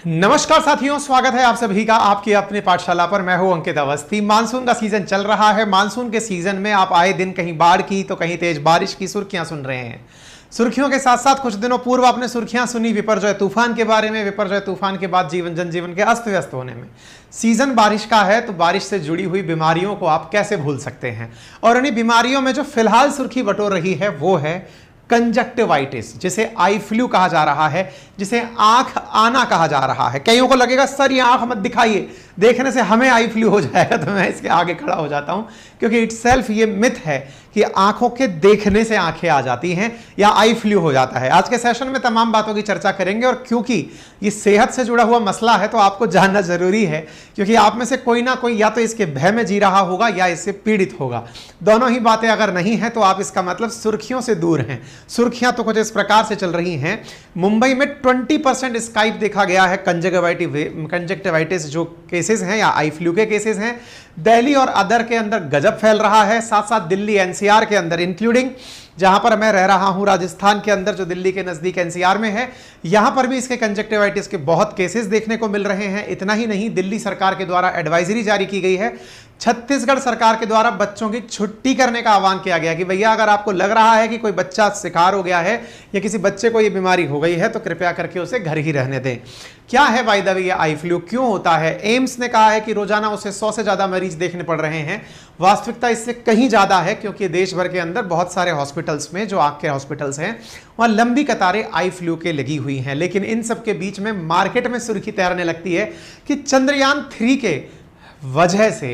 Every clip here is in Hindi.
नमस्कार साथियों, स्वागत है आप सभी का आपकी अपनी पाठशाला पर। मैं हूं अंकित अवस्थी। मानसून का सीजन चल रहा है। मानसून के सीजन में आप आए दिन कहीं बाढ़ की तो कहीं तेज बारिश की सुर्खियां सुन रहे हैं। सुर्खियों के साथ साथ कुछ दिनों पूर्व आपने सुर्खियां सुनी विपर्जय तूफान के बारे में। विपर्जय तूफान के बाद जनजीवन के अस्त व्यस्त होने में। सीजन बारिश का है तो बारिश से जुड़ी हुई बीमारियों को आप कैसे भूल सकते हैं। और उन्हीं बीमारियों में जो फिलहाल सुर्खी बटोर रही है वो है कंजक्टिवाइटिस, जिसे आई फ्लू कहा जा रहा है, जिसे आंख आना कहा जा रहा है। कईयों को लगेगा सर ये आंख मत दिखाइए, देखने से हमें आई फ्लू हो जाएगा। तो मैं इसके आगे खड़ा हो जाता हूं, क्योंकि इटसेल्फ ये मिथ है कि आंखों के देखने से आंखें आ जाती हैं या आई फ्लू हो जाता है। आज के सेशन में तमाम बातों की चर्चा करेंगे, और क्योंकि ये सेहत से जुड़ा हुआ मसला है तो आपको जानना जरूरी है, क्योंकि आप में से कोई ना कोई या तो इसके भय में जी रहा होगा या इससे पीड़ित होगा। दोनों ही बातें अगर नहीं है तो आप इसका मतलब सुर्खियों से दूर हैं। सुर्खियां तो कुछ इस प्रकार से चल रही हैं। मुंबई में 20% स्काइप देखा गया है कंजक्टिवाइटिस जो केसेस हैं या आई फ्लू के केसेस हैं। दिल्ली और अदर के अंदर गजब फैल रहा है। साथ साथ दिल्ली एनसीआर के अंदर, इंक्लूडिंग जहां पर मैं रह रहा हूं राजस्थान के अंदर, जो दिल्ली के नजदीक एनसीआर में है, यहां पर भी इसके कंजक्टिवाइटिस के बहुत केसेस देखने को मिल रहे हैं। इतना ही नहीं, दिल्ली सरकार के द्वारा एडवाइजरी जारी की गई है। छत्तीसगढ़ सरकार के द्वारा बच्चों की छुट्टी करने का आह्वान किया गया कि भैया अगर आपको लग रहा है कि कोई बच्चा शिकार हो गया है या किसी बच्चे को ये बीमारी हो गई है तो कृपया करके उसे घर ही रहने दें। क्या है बाय द वे ये आई फ्लू, क्यों होता है? एम्स ने कहा है कि रोजाना उसे 100 से ज्यादा मरीज देखने पड़ रहे हैं। वास्तविकता इससे कहीं ज्यादा है, क्योंकि देश भर के अंदर बहुत सारे हॉस्पिटल्स में, जो आंख के हॉस्पिटल्स हैं, वहां लंबी कतारें आई फ्लू के लगी हुई हैं। लेकिन इन सब के बीच में मार्केट में सुर्खी तैरने लगती है कि चंद्रयान 3 के वजह से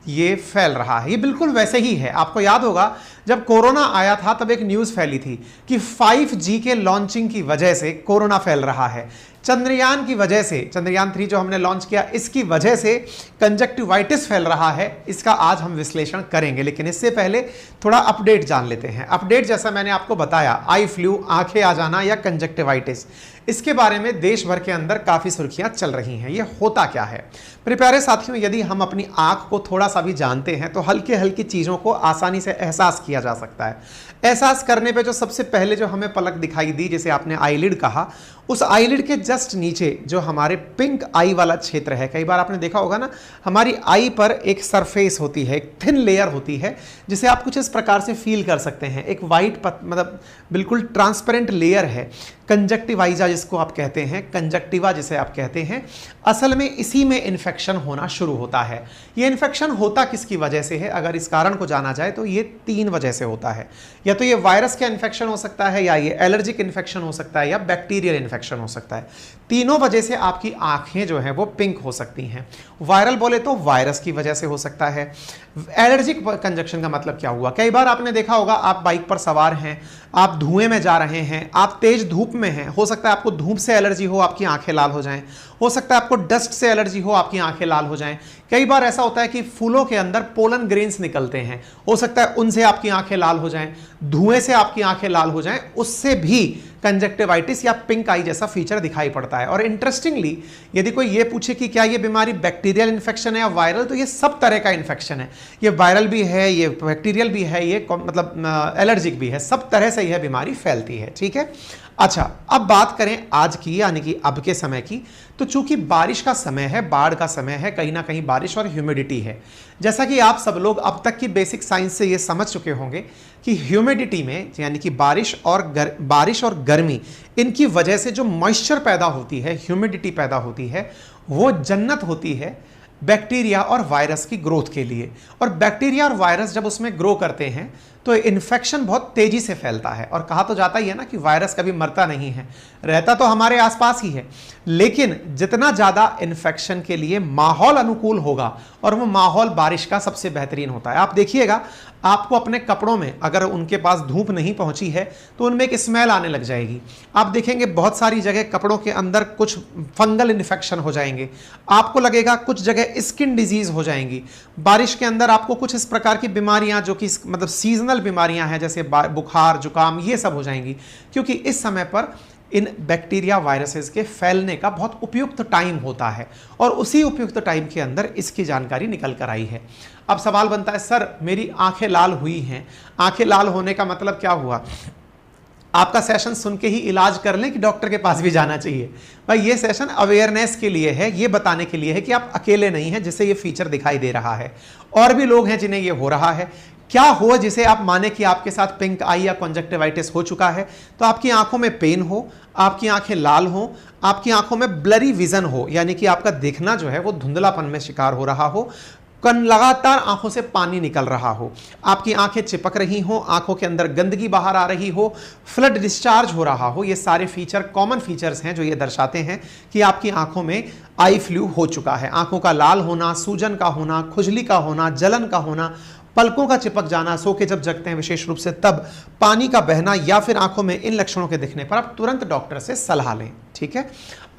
ये फैल रहा है। ये बिल्कुल वैसे ही है। आपको याद होगा जब कोरोना आया था तब एक न्यूज़ फैली थी कि 5G के लॉन्चिंग की वजह से कोरोना फैल रहा है। चंद्रयान की वजह से, चंद्रयान 3 जो हमने लॉन्च किया, इसकी वजह से कंजक्टिवाइटिस फैल रहा है। इसका आज हम विश्लेषण करेंगे, लेकिन इससे पहले थोड़ा अपडेट जान लेते हैं। अपडेट जैसा मैंने आपको बताया, आई फ्लू, आंखें आ जाना या कंजक्टिवाइटिस, इसके बारे में देश भर के अंदर काफ़ी सुर्खियां चल रही हैं। ये होता क्या है? मेरे प्यारे साथियों, यदि हम अपनी आंख को थोड़ा सा भी जानते हैं तो हल्की हल्की चीज़ों को आसानी से एहसास किया जा सकता है। एहसास करने पे जो सबसे पहले जो हमें पलक दिखाई दी, जिसे आपने आईलिड कहा, उस आईलिड के जस्ट नीचे जो हमारे पिंक आई वाला क्षेत्र है, कई बार आपने देखा होगा ना, हमारी आई पर एक सरफेस होती है, एक थिन लेयर होती है, जिसे आप कुछ इस प्रकार से फील कर सकते हैं। एक वाइट मतलब बिल्कुल ट्रांसपेरेंट लेयर है, कंजक्टिवाइजा जिसको आप कहते हैं, कंजक्टिवा जिसे आप कहते हैं। असल में इसी में इन्फेक्शन होना शुरू होता है। ये इन्फेक्शन होता किसकी वजह से है? अगर इस कारण को जाना जाए तो ये 3 वजह से होता है। या तो ये वायरस का इन्फेक्शन हो सकता है, या ये एलर्जिक इन्फेक्शन हो सकता है, या बैक्टीरियल इन्फेक्शन हो सकता है। तीनों वजह से आपकी आंखें जो हैं वो पिंक हो सकती हैं। वायरल बोले तो वायरस की वजह से हो सकता है। एलर्जिक कंजक्शन का मतलब क्या हुआ? कई बार आपने देखा होगा, आप बाइक पर सवार हैं, आप धुएं में जा रहे हैं, आप तेज धूप में हैं, हो सकता है आपको धूप से एलर्जी हो, आपकी आंखें लाल हो जाएं। हो सकता है आपको डस्ट से एलर्जी हो, आपकी आंखें लाल हो जाएं। कई बार ऐसा होता है कि फूलों के अंदर पोलन ग्रेन्स निकलते हैं, हो सकता है उनसे आपकी आंखें लाल हो जाएं। धुएं से आपकी आंखें लाल हो जाएं, उससे भी कंजक्टिवाइटिस या पिंक आई जैसा फीचर दिखाई पड़ता है। और इंटरेस्टिंगली, यदि कोई ये पूछे कि क्या ये बीमारी बैक्टीरियल इन्फेक्शन है या वायरल, तो ये सब तरह का इन्फेक्शन है। ये वायरल भी है, ये बैक्टीरियल भी है, ये मतलब एलर्जिक भी है, सब तरह से यह बीमारी फैलती है। ठीक है, अच्छा, अब बात करें आज की, यानी कि अब के समय की, तो चूंकि बारिश का समय है, बाढ़ का समय है, कहीं ना कहीं बारिश और ह्यूमिडिटी है। जैसा कि आप सब लोग अब तक की बेसिक साइंस से ये समझ चुके होंगे कि ह्यूमिडिटी में, यानी कि बारिश और गर्मी, इनकी वजह से जो मॉइस्चर पैदा होती है, ह्यूमिडिटी पैदा होती है, वो जन्नत होती है बैक्टीरिया और वायरस की ग्रोथ के लिए। और बैक्टीरिया और वायरस जब उसमें ग्रो करते हैं तो इन्फेक्शन बहुत तेजी से फैलता है। और कहा तो जाता ही है ना कि वायरस कभी मरता नहीं है, रहता तो हमारे आसपास ही है, लेकिन जितना ज़्यादा इन्फेक्शन के लिए माहौल अनुकूल होगा, और वो माहौल बारिश का सबसे बेहतरीन होता है। आप देखिएगा, आपको अपने कपड़ों में अगर उनके पास धूप नहीं पहुंची है तो उनमें एक स्मेल आने लग जाएगी। आप देखेंगे बहुत सारी जगह कपड़ों के अंदर कुछ फंगल इन्फेक्शन हो जाएंगे, आपको लगेगा कुछ जगह स्किन डिजीज हो जाएंगी। बारिश के अंदर आपको कुछ इस प्रकार की बीमारियां, जो कि मतलब सीजनल बीमारियां हैं, जैसे बुखार, जुकाम, ये सब हो जाएंगी, क्योंकि इस समय पर इन बैक्टीरिया वायरसेस के फैलने का बहुत उपयुक्त टाइम होता है, और उसी उपयुक्त टाइम के अंदर इसकी जानकारी निकल कर आई है। अब सवाल बनता है, सर मेरी आंखें लाल हुई हैं, आंखें लाल होने का मतलब क्या हुआ? आपका सेशन सुन के ही इलाज कर लें कि डॉक्टर के पास भी जाना चाहिए। भाई ये सेशन अवेयरनेस के लिए है, ये बताने के लिए है कि आप अकेले नहीं हैं जिससे ये फीचर दिखाई दे रहा है, और भी लोग हैं जिन्हें ये हो रहा है। क्या हो जिसे आप माने कि आपके साथ पिंक आई या कॉन्जक्टिवाइटिस हो चुका है, तो आपकी आंखों में पेन हो, आपकी आंखें लाल हो, आपकी आंखों में ब्लरी विजन हो, यानी कि आपका देखना जो है वो धुंधलापन में शिकार हो रहा हो, लगातार आंखों से पानी निकल रहा हो, आपकी आंखें चिपक रही हो, आंखों के अंदर गंदगी बाहर आ रही हो, फ्लड डिस्चार्ज हो रहा हो, ये सारे फीचर कॉमन फीचर्स हैं जो ये दर्शाते हैं कि आपकी आंखों में आई फ्लू हो चुका है। आंखों का लाल होना, सूजन का होना, खुजली का होना, जलन का होना, पलकों का चिपक जाना, सो के जब जगते हैं विशेष रूप से तब, पानी का बहना, या फिर आंखों में इन लक्षणों के दिखने पर आप तुरंत डॉक्टर से सलाह लें। ठीक है।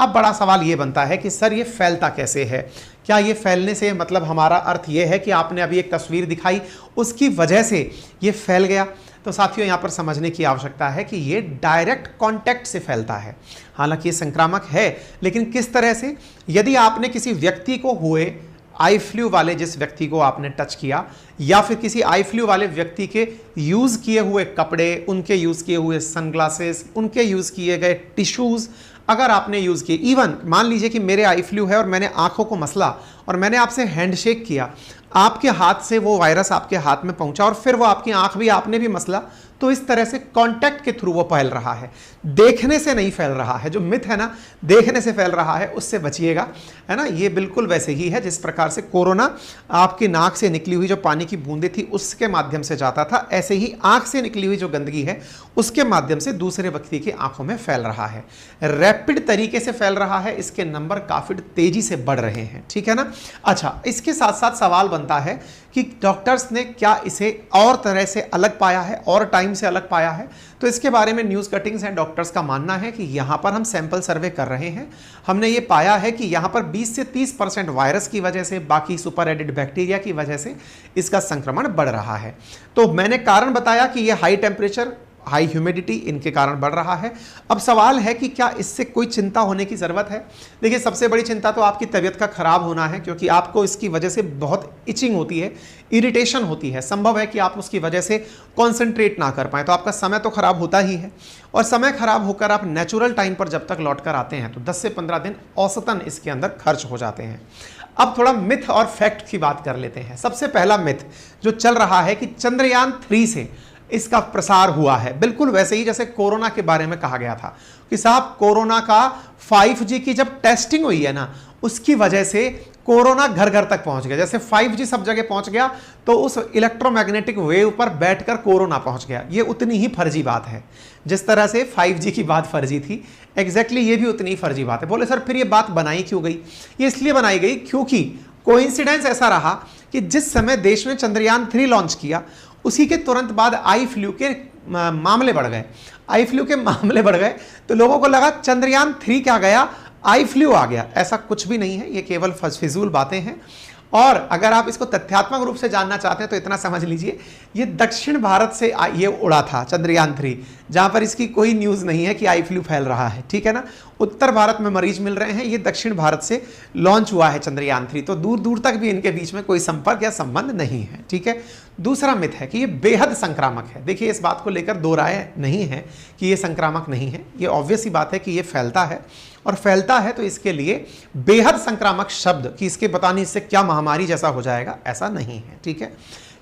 अब बड़ा सवाल ये बनता है कि सर ये फैलता कैसे है? क्या ये फैलने से मतलब हमारा अर्थ ये है कि आपने अभी एक तस्वीर दिखाई उसकी वजह से ये फैल गया? तो साथियों यहाँ पर समझने की आवश्यकता है कि ये डायरेक्ट कांटेक्ट से फैलता है। हालांकि ये संक्रामक है, लेकिन किस तरह से? यदि आपने किसी व्यक्ति को हुए आई फ्लू वाले जिस व्यक्ति को आपने टच किया, या फिर किसी आई फ्लू वाले व्यक्ति के यूज़ किए हुए कपड़े, उनके यूज़ किए हुए सनग्लासेस, उनके यूज़ किए गए टिश्यूज़ अगर आपने यूज़ किए, इवन मान लीजिए कि मेरे आई फ्लू है और मैंने आंखों को मसला और मैंने आपसे हैंडशेक किया, आपके हाथ से वो वायरस आपके हाथ में पहुंचा और फिर वो आपकी आंख भी आपने भी मसला, तो इस तरह से कांटेक्ट के थ्रू वो फैल रहा है, देखने से नहीं फैल रहा है। जो मिथ है ना, देखने से फैल रहा है, उससे बचिएगा, है ना। ये बिल्कुल वैसे ही है जिस प्रकार से कोरोना आपकी नाक से निकली हुई जो पानी की बूंदें थी उसके माध्यम से जाता था, ऐसे ही आंख से निकली हुई जो गंदगी है उसके माध्यम से दूसरे व्यक्ति की आंखों में फैल रहा है। रैपिड तरीके से फैल रहा है, इसके नंबर काफी तेजी से बढ़ रहे हैं। ठीक है ना। अच्छा, इसके साथ साथ सवाल बनता है कि डॉक्टर्स ने क्या इसे और तरह से अलग पाया है और टाइम से अलग पाया है? तो इसके बारे में न्यूज़ कटिंग्स हैं। डॉक्टर्स का मानना है कि यहाँ पर हम सैंपल सर्वे कर रहे हैं, हमने ये पाया है कि यहाँ पर 20 से 30% वायरस की वजह से, बाकी सुपर एडेड बैक्टीरिया की वजह से इसका संक्रमण बढ़ रहा है। तो मैंने कारण बताया कि ये हाई टेम्परेचर, हाई ह्यूमिडिटी, इनके कारण बढ़ रहा है। अब सवाल है कि क्या इससे कोई चिंता होने की ज़रूरत है? देखिए, सबसे बड़ी चिंता तो आपकी तबीयत का खराब होना है, क्योंकि आपको इसकी वजह से बहुत इचिंग होती है, इरिटेशन होती है। संभव है कि आप उसकी वजह से कॉन्सेंट्रेट ना कर पाएँ, तो आपका समय तो खराब होता ही है। और समय खराब होकर आप नेचुरल टाइम पर जब तक लौट कर आते हैं तो 10 से 15 दिन औसतन इसके अंदर खर्च हो जाते हैं। अब थोड़ा मिथ और फैक्ट की बात कर लेते हैं। सबसे पहला मिथ जो चल रहा है कि चंद्रयान 3 से इसका प्रसार हुआ है, बिल्कुल वैसे ही जैसे कोरोना के बारे में कहा गया था कि साहब कोरोना का 5G की जब टेस्टिंग हुई है ना, उसकी वजह से कोरोना घर घर तक पहुंच गया। जैसे 5G सब जगह पहुंच गया तो उस इलेक्ट्रोमैग्नेटिक वेव पर बैठकर कोरोना पहुंच गया। ये उतनी ही फर्जी बात है जिस तरह से 5G की बात फर्जी थी, एग्जैक्टली ये भी उतनी ही फर्जी बात है। बोले सर फिर ये बात बनाई क्यों गई? ये इसलिए बनाई गई क्योंकि कोइंसिडेंस ऐसा रहा कि जिस समय देश ने चंद्रयान 3 लॉन्च किया उसी के तुरंत बाद आई फ्लू के मामले बढ़ गए। आई फ्लू के मामले बढ़ गए तो लोगों को लगा चंद्रयान 3 क्या गया, आई फ्लू आ गया। ऐसा कुछ भी नहीं है, ये केवल फिजूल बातें हैं। और अगर आप इसको तथ्यात्मक रूप से जानना चाहते हैं तो इतना समझ लीजिए, ये दक्षिण भारत से ये उड़ा था चंद्रयान 3, जहां पर इसकी कोई न्यूज़ नहीं है कि आई फ्लू फैल रहा है। ठीक है ना। उत्तर भारत में मरीज मिल रहे हैं, ये दक्षिण भारत से लॉन्च हुआ है चंद्रयान 3, तो दूर दूर तक भी इनके बीच में कोई संपर्क या संबंध नहीं है। ठीक है। दूसरा मिथ है कि ये बेहद संक्रामक है। देखिए, इस बात को लेकर दो राय नहीं है कि ये संक्रामक नहीं है। ये ऑब्वियस ही बात है कि ये फैलता है, और फैलता है तो इसके लिए बेहद संक्रामक शब्द कि इसके बताने से क्या महामारी जैसा हो जाएगा, ऐसा नहीं है। ठीक है।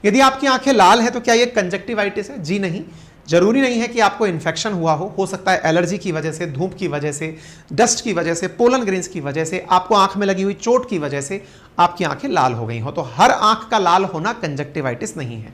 यदि आपकी आंखें लाल है तो क्या ये कंजक्टिवाइटिस है? जी नहीं। जरूरी नहीं है कि आपको इन्फेक्शन हुआ हो सकता है एलर्जी की वजह से, धूप की वजह से, डस्ट की वजह से, पोलन ग्रेन्स की वजह से, आपको आंख में लगी हुई चोट की वजह से आपकी आंखें लाल हो गई हो। तो हर आंख का लाल होना कंजक्टिवाइटिस नहीं है।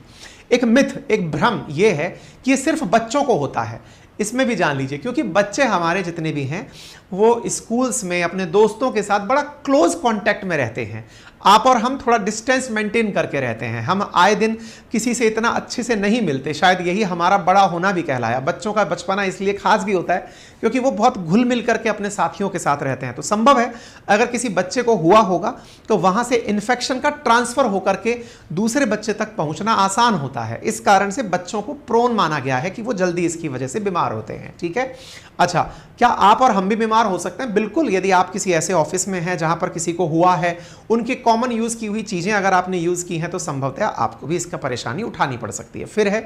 एक मिथ, एक भ्रम यह है कि ये सिर्फ बच्चों को होता है। इसमें भी जान लीजिए, क्योंकि बच्चे हमारे जितने भी हैं वो स्कूल्स में अपने दोस्तों के साथ बड़ा क्लोज कांटेक्ट में रहते हैं। आप और हम थोड़ा डिस्टेंस मेंटेन करके रहते हैं, हम आए दिन किसी से इतना अच्छे से नहीं मिलते। शायद यही हमारा बड़ा होना भी कहलाया। बच्चों का बचपना इसलिए खास भी होता है क्योंकि वो बहुत घुल मिल करके अपने साथियों के साथ रहते हैं। तो संभव है अगर किसी बच्चे को हुआ होगा तो वहां से इन्फेक्शन का ट्रांसफर होकर के दूसरे बच्चे तक पहुंचना आसान होता है। इस कारण से बच्चों को प्रोन माना गया है कि वो जल्दी इसकी वजह से बीमार होते हैं। ठीक है। अच्छा, क्या आप और हम भी बीमार बीमार हो सकते हैं। बिल्कुल, यदि आप किसी ऐसे ऑफिस में हैं जहां पर किसी को हुआ है, उनके कॉमन यूज की हुई चीजें अगर आपने यूज की हैं तो संभवतः आपको भी इसका परेशानी उठानी पड़ सकती है। फिर है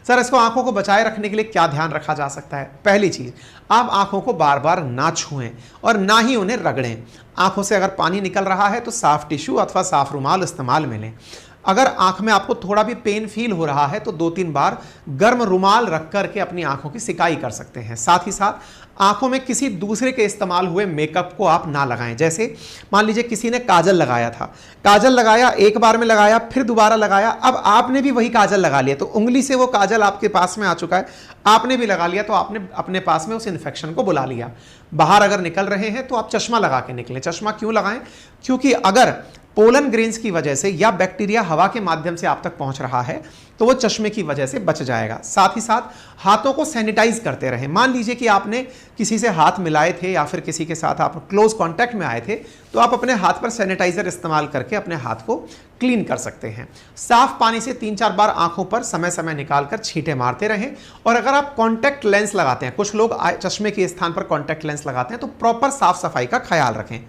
सर, इसको आंखों को बचाए रखने के लिए क्या ध्यान रखा जा सकता है? पहली चीज, आप आंखों को बार बार ना छुएं और ना ही उन्हें रगड़ें। आंखों से अगर पानी निकल रहा है तो साफ टिश्यू अथवा साफ रुमाल इस्तेमाल में लें। अगर आंख में आपको थोड़ा भी पेन फील हो रहा है तो 2-3 बार गर्म रुमाल रख करके अपनी आंखों की सिकाई कर सकते हैं। साथ ही साथ आंखों में किसी दूसरे के इस्तेमाल हुए मेकअप को आप ना लगाएं। जैसे मान लीजिए किसी ने काजल लगाया था, काजल लगाया, एक बार में लगाया, फिर दोबारा लगाया, अब आपने भी वही काजल लगा लिया तो उंगली से वो काजल आपके पास में आ चुका है, आपने भी लगा लिया तो आपने अपने पास में उस इन्फेक्शन को बुला लिया। बाहर अगर निकल रहे हैं तो आप चश्मा लगा के निकलें। चश्मा क्यों लगाएं? क्योंकि अगर पोलन ग्रेन्स की वजह से या बैक्टीरिया हवा के माध्यम से आप तक पहुंच रहा है तो वो चश्मे की वजह से बच जाएगा। साथ ही साथ हाथों को सैनिटाइज करते रहें। मान लीजिए कि आपने किसी से हाथ मिलाए थे या फिर किसी के साथ आप क्लोज कांटेक्ट में आए थे तो आप अपने हाथ पर सैनिटाइजर इस्तेमाल करके अपने हाथ को क्लीन कर सकते हैं। साफ पानी से 3-4 बार आंखों पर समय समय निकालकर छींटे मारते रहें। और अगर आप कॉन्टैक्ट लेंस लगाते हैं, कुछ लोग चश्मे के स्थान पर कॉन्टैक्ट लेंस लगाते हैं, तो प्रॉपर साफ सफाई का ख्याल रखें।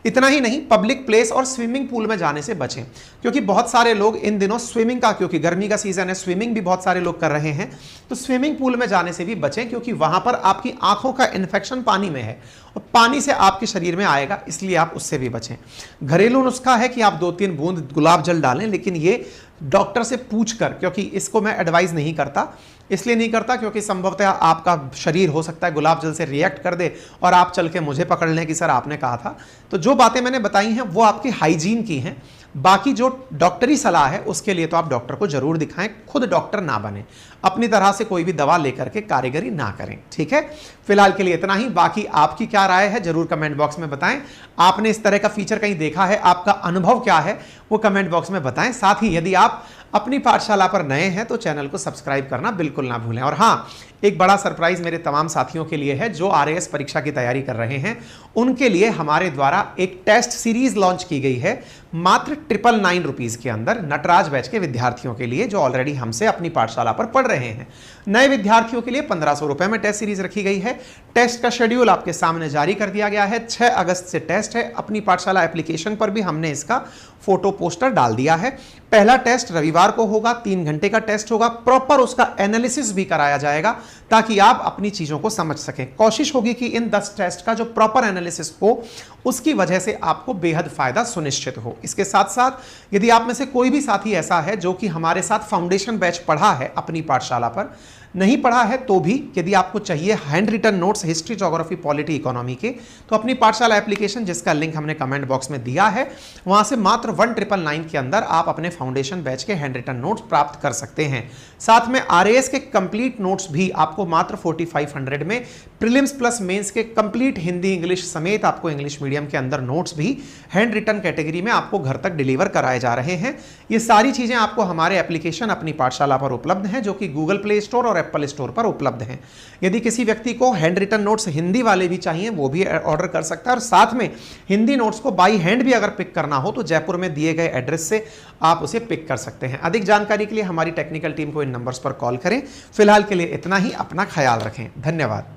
इतना ही नहीं, पब्लिक प्लेस और स्विमिंग पूल में जाने से बचें, क्योंकि बहुत सारे लोग इन दिनों स्विमिंग का, क्योंकि गर्मी का सीजन है, स्विमिंग भी बहुत सारे लोग कर रहे हैं, तो स्विमिंग पूल में जाने से भी बचें, क्योंकि वहां पर आपकी आंखों का इन्फेक्शन पानी में है और पानी से आपके शरीर में आएगा, इसलिए आप उससे भी बचें। घरेलू नुस्खा है कि आप 2-3 बूंद गुलाब जल डालें, लेकिन ये डॉक्टर से पूछकर, क्योंकि इसको मैं एडवाइस नहीं करता, इसलिए नहीं करता क्योंकि संभवतः आपका शरीर हो सकता है गुलाब जल से रिएक्ट कर दे और आप चल के मुझे पकड़ लें कि सर आपने कहा था। तो जो बातें मैंने बताई हैं वो आपकी हाइजीन की हैं। बाकी जो डॉक्टरी सलाह है उसके लिए तो आप डॉक्टर को जरूर दिखाएं, खुद डॉक्टर ना बने, अपनी तरह से कोई भी दवा लेकर के कारीगरी ना करें। ठीक है, फिलहाल के लिए इतना ही। बाकी आपकी क्या राय है जरूर कमेंट बॉक्स में बताएं। आपने इस तरह का फीचर कहीं देखा है, आपका अनुभव क्या है वो कमेंट बॉक्स में बताएं। साथ ही यदि आप अपनी पाठशाला पर नए हैं तो चैनल को सब्सक्राइब करना बिल्कुल ना भूलें। और हाँ, एक बड़ा सरप्राइज मेरे तमाम साथियों के लिए है जो आरएएस परीक्षा की तैयारी कर रहे हैं। उनके लिए हमारे द्वारा एक टेस्ट सीरीज लॉन्च की गई है मात्र 999 रुपीज के अंदर, नटराज बैच के विद्यार्थियों के लिए जो ऑलरेडी हमसे अपनी पाठशाला पर पढ़ रहे हैं। नए विद्यार्थियों के लिए 1500 रुपए में टेस्ट सीरीज रखी गई है। टेस्ट का शेड्यूल आपके सामने जारी कर दिया गया है। 6 अगस्त से टेस्ट है। अपनी पाठशाला एप्लीकेशन पर भी हमने इसका फोटो पोस्टर डाल दिया है। पहला टेस्ट रविवार को होगा, 3 घंटे का टेस्ट होगा, प्रॉपर उसका एनालिसिस भी कराया जाएगा ताकि आप अपनी चीजों को समझ सकें। कोशिश होगी कि इन 10 टेस्ट का जो प्रॉपर एनालिसिस हो उसकी वजह से आपको बेहद फायदा सुनिश्चित हो। इसके साथ साथ यदि आप में से कोई भी साथी ऐसा है जो कि हमारे साथ फाउंडेशन बैच पढ़ा है, अपनी पाठशाला पर नहीं पढ़ा है, तो भी यदि आपको चाहिए hand written notes history, geography, polity, economy के, तो अपनी पाठशाला एप्लीकेशन जिसका लिंक हमने कमेंट बॉक्स में दिया है वहां से मात्र 1999 के अंदर आप अपने फाउंडेशन बैच के हैंड रिटन नोट्स प्राप्त कर सकते हैं। साथ में आरएएस के कंप्लीट नोट्स भी आपको मात्र 4500 में, प्रीलिम्स प्लस मेंस के कंप्लीट हिंदी इंग्लिश समेत आपको इंग्लिश मीडियम के अंदर नोट्स भी हैंड रिटन कैटेगरी में आपको घर तक डिलीवर कराए जा रहे हैं। ये सारी चीजें आपको हमारे एप्लीकेशन अपनी पाठशाला पर उपलब्ध हैं, जो कि गूगल प्ले स्टोर और एप्पल स्टोर पर उपलब्ध हैं। यदि किसी व्यक्ति को हैंड रिटन नोट्स हिंदी वाले भी चाहिए वो भी ऑर्डर कर सकता है, और साथ में हिंदी नोट्स को बाई हैंड भी अगर पिक करना हो तो जयपुर में दिए गए एड्रेस से आप उसे पिक कर सकते हैं। अधिक जानकारी के लिए हमारी टेक्निकल टीम को इन नंबर्स पर कॉल करें। फिलहाल के लिए इतना ही, अपना ख्याल रखें। धन्यवाद।